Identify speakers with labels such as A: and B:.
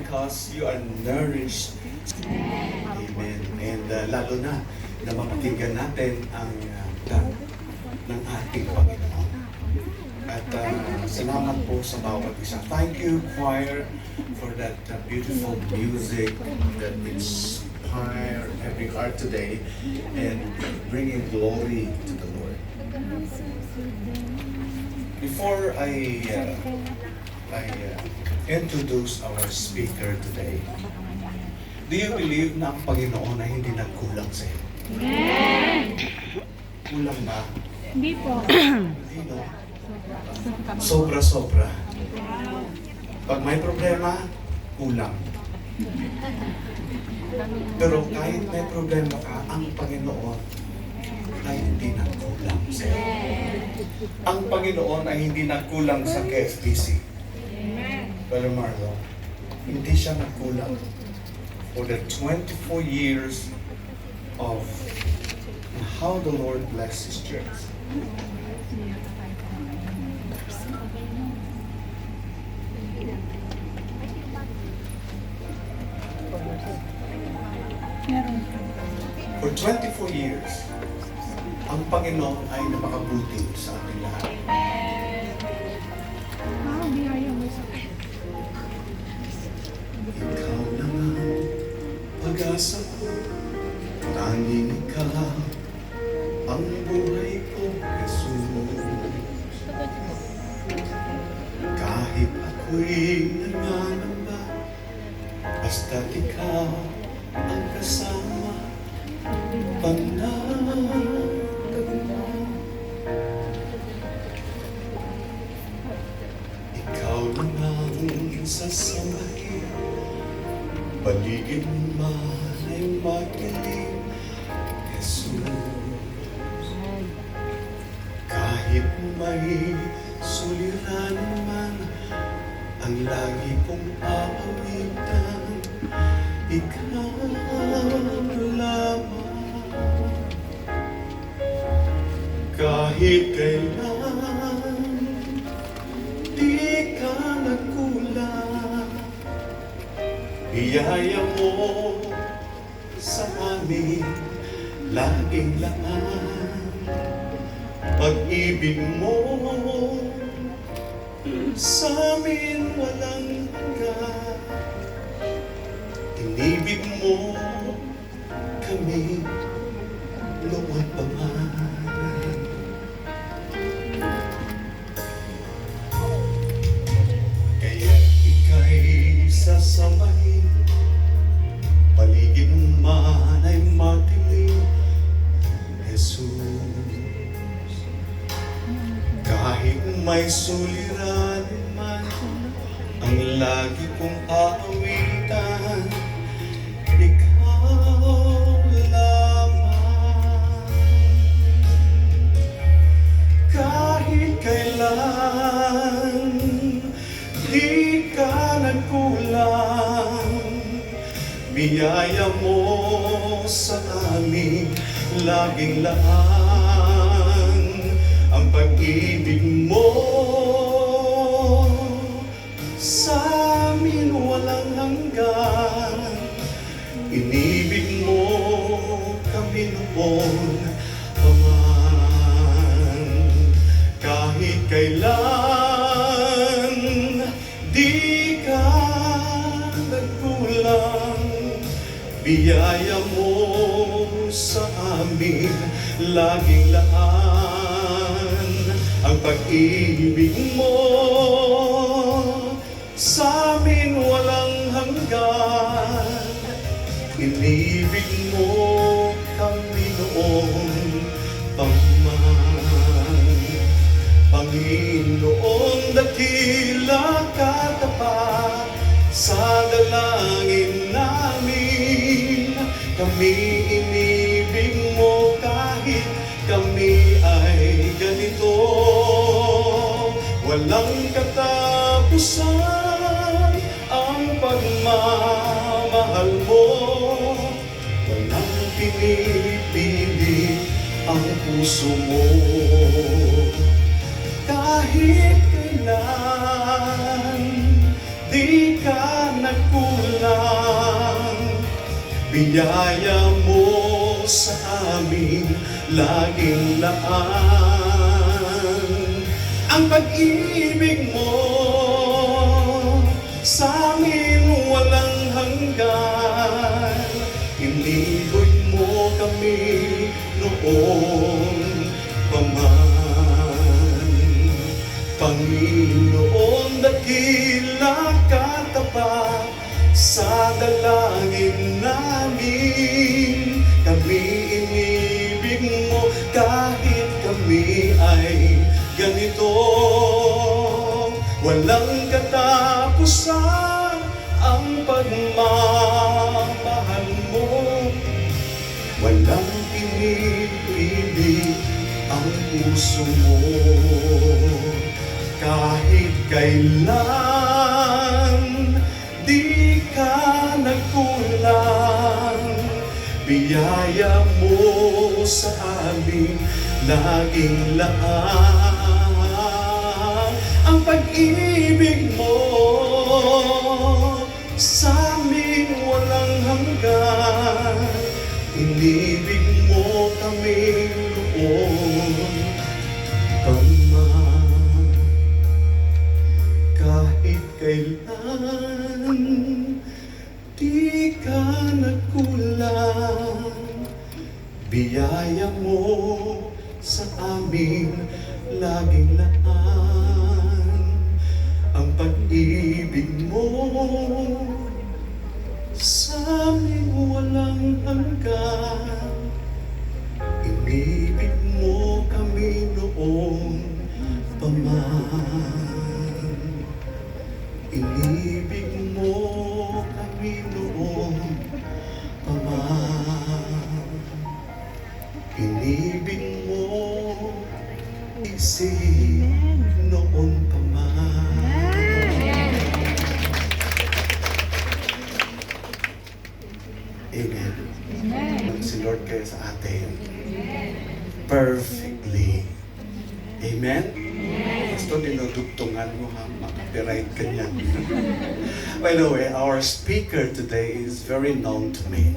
A: because you are nourished. Amen. And lalo na mapakinggan natin ang ng ating Panginoon. At salamat po sa bawat isa. Thank you, choir, for that beautiful music that inspire every heart today and bringing glory to the Lord. Before I introduce our speaker today, do you believe na ang Panginoon ay hindi nagkulang sa iyo? Kulang ba?
B: Hindi po.
A: Hindi, no? Sobra-sobra. Pag may problema, kulang. Pero kahit may problema ka, ang Panginoon ay hindi nagkulang sa iyo. Ang Panginoon ay hindi nagkulang sa KFBC. Brother Marlo, hindi siya nagkulang for the 24 years of how the Lord blessed His church. For 24 years, ang Panginoon ay napakabuti sa ating lahat.
B: Biyaya mo sa
A: Ikaw lang ang pag-asa ko, tanging ikaw ang buhay ko, Jesus. Kahit ako'y nangangamba, basta't ikaw ang kasama, panatagma. Ikaw lang ang sasamay, paligid man ay magdilim, Jesus. Kahit may suliranin man, ang lagi kong aawitan, ikaw lamang. Kahit kailan, di ka nagkulang. Biyaya mo sa amin, laging laan. Pag-ibig mo sa amin walang hanggan. Inibig mo kami noon pa man. Kaya ika'y sasamahin, paligid man ay matilim, Jesus. Kahit may suliranin man, ang lagi kong aawitan, ikaw lamang. Kahit kailan, di ka nagkulang. Biyaya mo sa amin, laging laan. Ang pag-ibig mo sa amin walang hanggan. Inibig mo kami noon pa man. Kahit kailan, di ka nagkulang. Biyaya mo sa amin, laging laan. Ang pag-ibig mo sa amin walang hanggan. Inibig mo kami noon pa man. Panginoon, dakila ka tapat sa dalangin namin. Kami inibig mo kahit kami ay ganito. Walang katapusan ang pagmamahal mo. Walang pinipili ang puso mo. Kahit kailan, di ka nagkulang. Biyaya mo sa amin laging laan. Ang pag-ibig mo sa amin walang hanggan. Inigoy mo kami noon pa man. Panginoon, dakila katapat sa dalangin namin. Kami inibig mo kahit kami ay ganito. Walang katapusan ang pagmamahal mo. Walang pinipili ang puso mo. Kahit kailan di ka nagkulang. Biyaya mo sa amin laging laan. Ang pag-ibig mo sa amin walang hanggan. Inibig mo kami noon pa man. Kahit kailan di ka nagkulang. Biyaya mo sa amin laging laan. Ang pag-ibig mo sa amin walang hanggan. Inibig mo kami noon pa man. Inibig mo kami noon pa man. Inibig mo isip noon pa man. Amen. Si Lord kayo sa atin perfectly. Amen? Gusto dinudugtungan mo ha, makapiright ka niyan. By the way, our speaker today is very known to me.